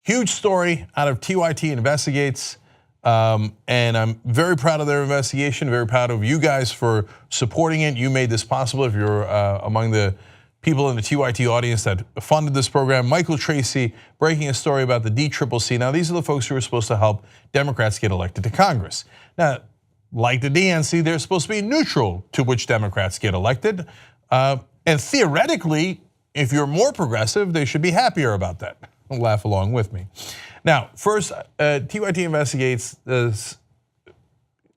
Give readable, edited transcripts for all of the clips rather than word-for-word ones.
Huge story out of TYT Investigates, and I'm very proud of their investigation, very proud of you guys for supporting it. You made this possible if you're among the people in the TYT audience that funded this program. Michael Tracey breaking a story about the DCCC. Now, these are the folks who are supposed to help Democrats get elected to Congress. Now, like the DNC, they're supposed to be neutral to which Democrats get elected. And theoretically, if you're more progressive, they should be happier about that. Laugh along with me. Now, first, TYT Investigates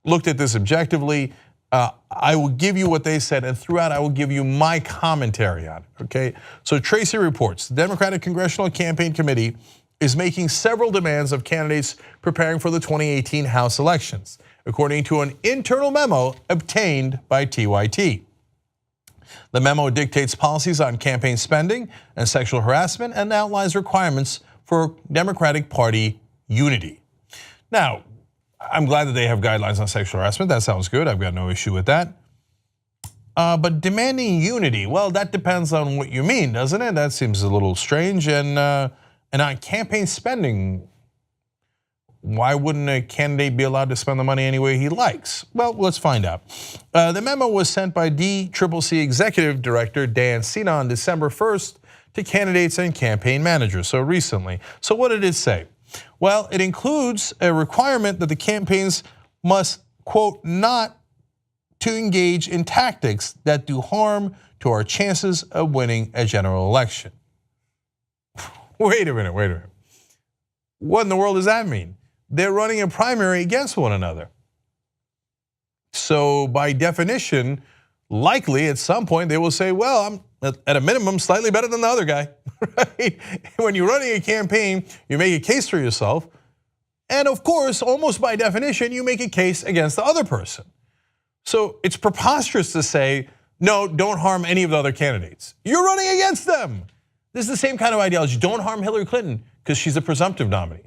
looked at this objectively. I will give you what they said, and throughout I will give you my commentary on it, okay? So Tracey reports, the Democratic Congressional Campaign Committee is making several demands of candidates preparing for the 2018 House elections, according to an internal memo obtained by TYT. The memo dictates policies on campaign spending and sexual harassment and outlines requirements for Democratic Party unity. Now, I'm glad that they have guidelines on sexual harassment. That sounds good. I've got no issue with that. But demanding unity, well, that depends on what you mean, doesn't it? That seems a little strange. And on campaign spending, why wouldn't a candidate be allowed to spend the money any way he likes? Well, let's find out. The memo was sent by DCCC Executive Director Dan Cena on December 1st to candidates and campaign managers, so recently. So what did it say? Well, it includes a requirement that the campaigns must, quote, not to engage in tactics that do harm to our chances of winning a general election. Wait a minute. What in the world does that mean? They're running a primary against one another. So by definition, likely at some point they will say, well, I'm at a minimum slightly better than the other guy, right? When you're running a campaign, you make a case for yourself. And of course, almost by definition, you make a case against the other person. So it's preposterous to say, no, don't harm any of the other candidates. You're running against them. This is the same kind of ideology. Don't harm Hillary Clinton because she's a presumptive nominee.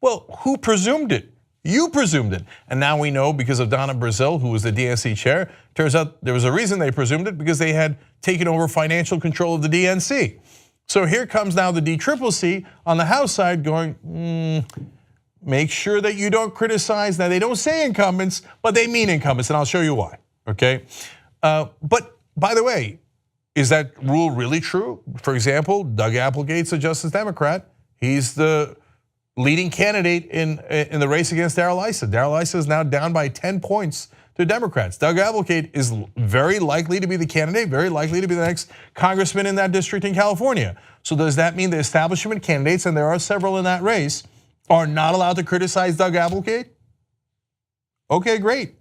Well, who presumed it? You presumed it. And now we know because of Donna Brazile, who was the DNC chair, turns out there was a reason they presumed it, because they had taken over financial control of the DNC. So here comes now the DCCC on the House side going, make sure that you don't criticize. Now they don't say incumbents, but they mean incumbents, and I'll show you why, okay? But by the way, is that rule really true? For example, Doug Applegate's a Justice Democrat. He's the leading candidate in the race against Darrell Issa. Darrell Issa is now down by 10 points to Democrats. Doug Applegate is very likely to be the candidate, very likely to be the next congressman in that district in California. So does that mean the establishment candidates, and there are several in that race, are not allowed to criticize Doug Applegate? Okay, great.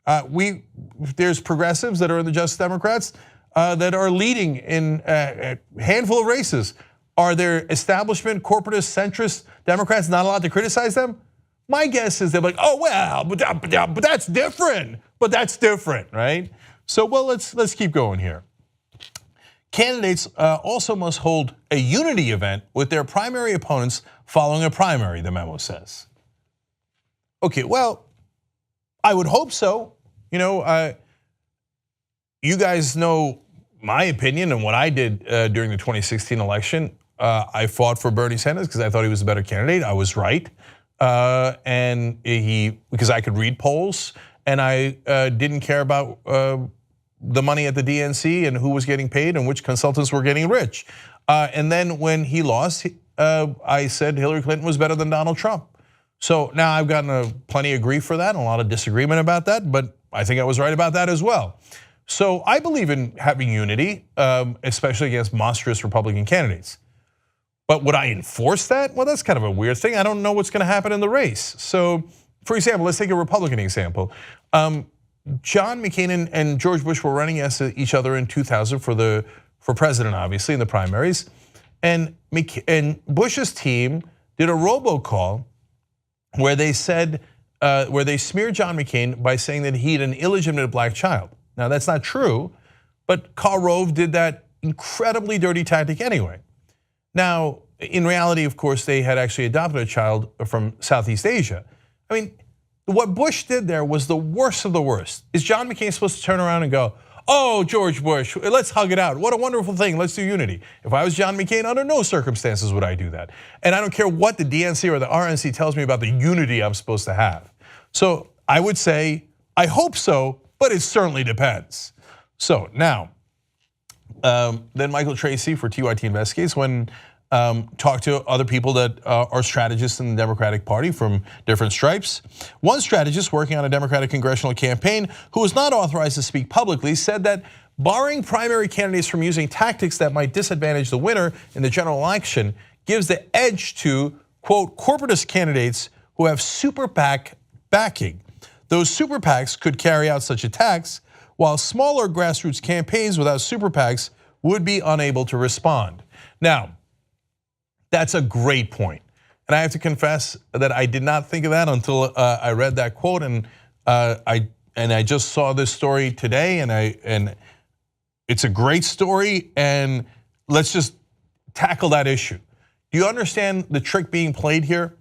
There's progressives that are in the Justice Democrats that are leading in a handful of races. Are there establishment, corporatist, centrist Democrats not allowed to criticize them? My guess is they're like, oh well, but that's different. But that's different, right? So well, let's keep going here. Candidates also must hold a unity event with their primary opponents following a primary, the memo says. Okay, well, I would hope so. You know, you guys know my opinion and what I did during the 2016 election. I fought for Bernie Sanders because I thought he was a better candidate. I was right, and because I could read polls, and I didn't care about the money at the DNC and who was getting paid and which consultants were getting rich. And then when he lost, I said Hillary Clinton was better than Donald Trump. So now I've gotten plenty of grief for that and a lot of disagreement about that, but I think I was right about that as well. So I believe in having unity, especially against monstrous Republican candidates. But would I enforce that? Well, that's kind of a weird thing. I don't know what's going to happen in the race. So, for example, let's take a Republican example. John McCain and George Bush were running against each other in 2000 for president, obviously, in the primaries. And Bush's team did a robocall where they said, where they smeared John McCain by saying that he had an illegitimate black child. Now, that's not true, but Karl Rove did that incredibly dirty tactic anyway. Now, in reality, of course, they had actually adopted a child from Southeast Asia. I mean, what Bush did there was the worst of the worst. Is John McCain supposed to turn around and go, Oh, George Bush, let's hug it out. What a wonderful thing. Let's do unity. If I was John McCain, under no circumstances would I do that. And I don't care what the DNC or the RNC tells me about the unity I'm supposed to have. So I would say, I hope so, but it certainly depends. So now, then Michael Tracey for TYT Investigates, when talked to other people that are strategists in the Democratic Party from different stripes. One strategist working on a Democratic congressional campaign who was not authorized to speak publicly said that barring primary candidates from using tactics that might disadvantage the winner in the general election gives the edge to, quote, corporatist candidates who have super PAC backing. Those super PACs could carry out such attacks, while smaller grassroots campaigns without super PACs would be unable to respond. Now, that's a great point. And I have to confess that I did not think of that until I read that quote, and I just saw this story today, and it's a great story, and let's just tackle that issue. Do you understand the trick being played here?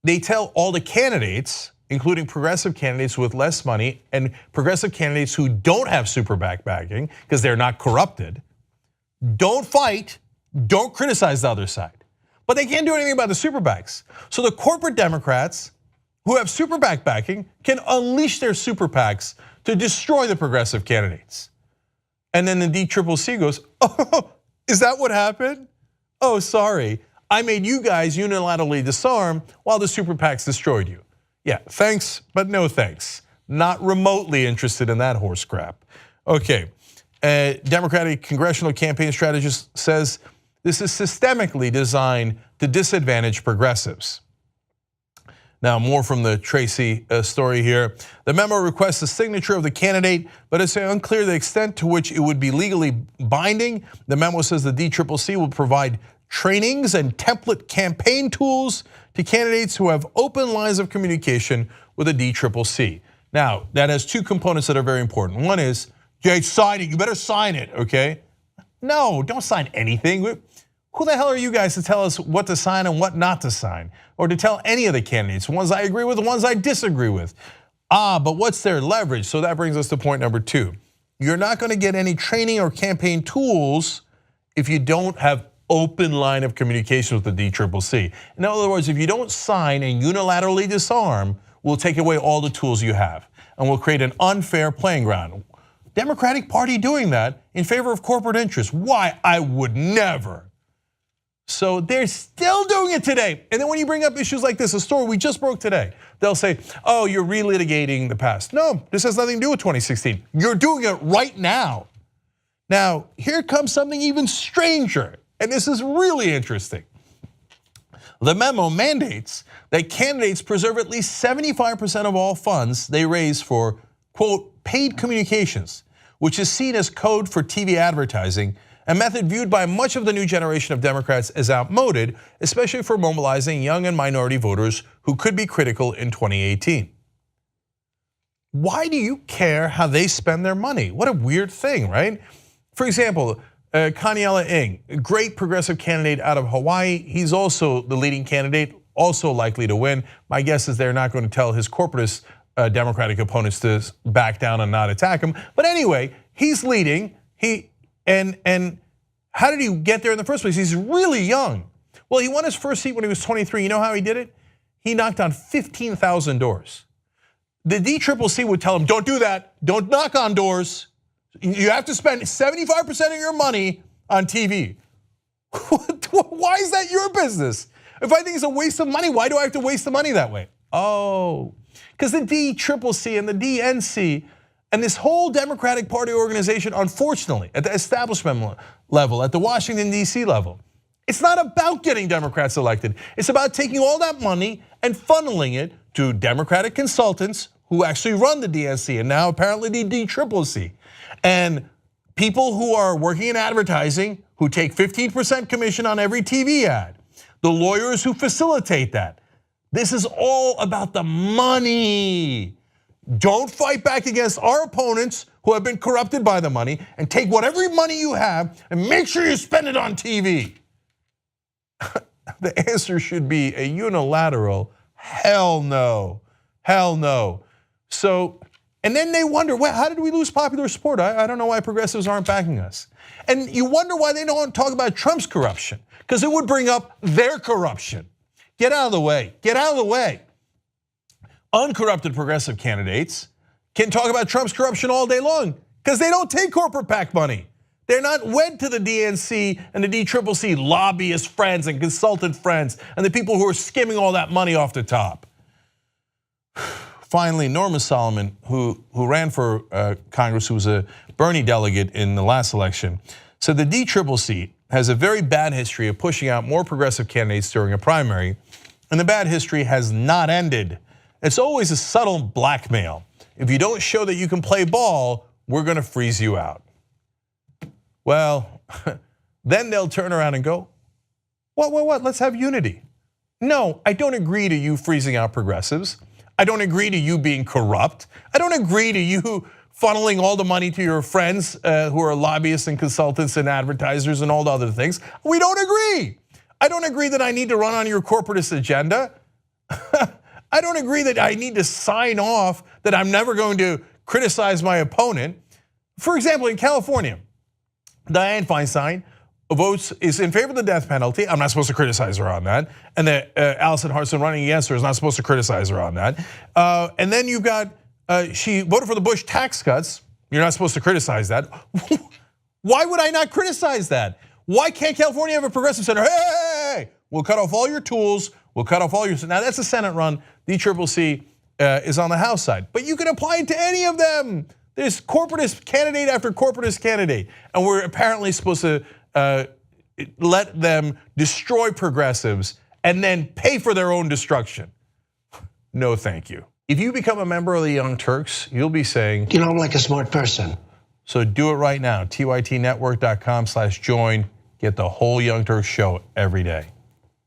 They tell all the candidates, including progressive candidates with less money and progressive candidates who don't have super PAC backing because they're not corrupted, don't fight, don't criticize the other side. But they can't do anything about the super PACs. So the corporate Democrats who have super PAC backing can unleash their super PACs to destroy the progressive candidates. And then the DCCC goes, oh, is that what happened? Oh, sorry, I made you guys unilaterally disarm while the super PACs destroyed you. Yeah, thanks, but no thanks. Not remotely interested in that horse crap. Okay, Democratic congressional campaign strategist says this is systemically designed to disadvantage progressives. Now, more from the Tracey story here. The memo requests the signature of the candidate, but it's unclear the extent to which it would be legally binding. The memo says the DCCC will provide trainings and template campaign tools to candidates who have open lines of communication with the DCCC. Now, that has two components that are very important. One is, Jay, sign it, you better sign it, okay? No, don't sign anything. Who the hell are you guys to tell us what to sign and what not to sign? Or to tell any of the candidates, the ones I agree with, the ones I disagree with. But what's their leverage? So that brings us to point number 2. You're not gonna get any training or campaign tools if you don't have open line of communication with the DCCC. In other words, if you don't sign and unilaterally disarm, we'll take away all the tools you have and we'll create an unfair playing ground. Democratic Party doing that in favor of corporate interests. Why? I would never. So they're still doing it today. And then when you bring up issues like this, a story we just broke today, they'll say, oh, you're relitigating the past. No, this has nothing to do with 2016. You're doing it right now. Now, here comes something even stranger, and this is really interesting. The memo mandates that candidates preserve at least 75% of all funds they raise for, quote, paid communications, which is seen as code for TV advertising, a method viewed by much of the new generation of Democrats as outmoded, especially for mobilizing young and minority voters who could be critical in 2018. Why do you care how they spend their money? What a weird thing, right? For example, Kanyala Ng, a great progressive candidate out of Hawaii. He's also the leading candidate, also likely to win. My guess is they're not going to tell his corporatist Democratic opponents to back down and not attack him. But anyway, he's leading. And how did he get there in the first place? He's really young. Well, he won his first seat when he was 23. You know how he did it? He knocked on 15,000 doors. The DCCC would tell him, don't do that. Don't knock on doors. You have to spend 75% of your money on TV. Why is that your business? If I think it's a waste of money, why do I have to waste the money that way? Oh, because the DCCC and the DNC and this whole Democratic Party organization, unfortunately, at the establishment level, at the Washington, D.C. level, it's not about getting Democrats elected. It's about taking all that money and funneling it to Democratic consultants who actually run the DNC and now apparently the DCCC. And people who are working in advertising who take 15% commission on every TV ad. The lawyers who facilitate that. This is all about the money. Don't fight back against our opponents who have been corrupted by the money and take whatever money you have and make sure you spend it on TV. The answer should be a unilateral hell no, hell no. So And then they wonder, well, how did we lose popular support? I don't know why progressives aren't backing us. And you wonder why they don't talk about Trump's corruption, because it would bring up their corruption. Get out of the way, get out of the way. Uncorrupted progressive candidates can talk about Trump's corruption all day long because they don't take corporate PAC money. They're not wed to the DNC and the DCCC lobbyist friends and consultant friends and the people who are skimming all that money off the top. Finally, Norma Solomon, who ran for Congress, who was a Bernie delegate in the last election, said the DCCC has a very bad history of pushing out more progressive candidates during a primary, and the bad history has not ended. It's always a subtle blackmail. If you don't show that you can play ball, we're gonna freeze you out. Well, then they'll turn around and go, what, let's have unity. No, I don't agree to you freezing out progressives. I don't agree to you being corrupt. I don't agree to you funneling all the money to your friends who are lobbyists and consultants and advertisers and all the other things. We don't agree. I don't agree that I need to run on your corporatist agenda. I don't agree that I need to sign off that I'm never going to criticize my opponent. For example, in California, Dianne Feinstein is in favor of the death penalty. I'm not supposed to criticize her on that. And Allison Hartson running against her is not supposed to criticize her on that. And then you've got, she voted for the Bush tax cuts. You're not supposed to criticize that. Why would I not criticize that? Why can't California have a progressive senator? Hey, we'll cut off all your tools. We'll cut off all your, now that's a Senate run. DCCC is on the House side. But you can apply it to any of them. There's corporatist candidate after corporatist candidate. And we're apparently supposed to let them destroy progressives and then pay for their own destruction. No, thank you. If you become a member of the Young Turks, you'll be saying, you know, I'm like a smart person. So do it right now, tytnetwork.com/join. Get the whole Young Turks show every day.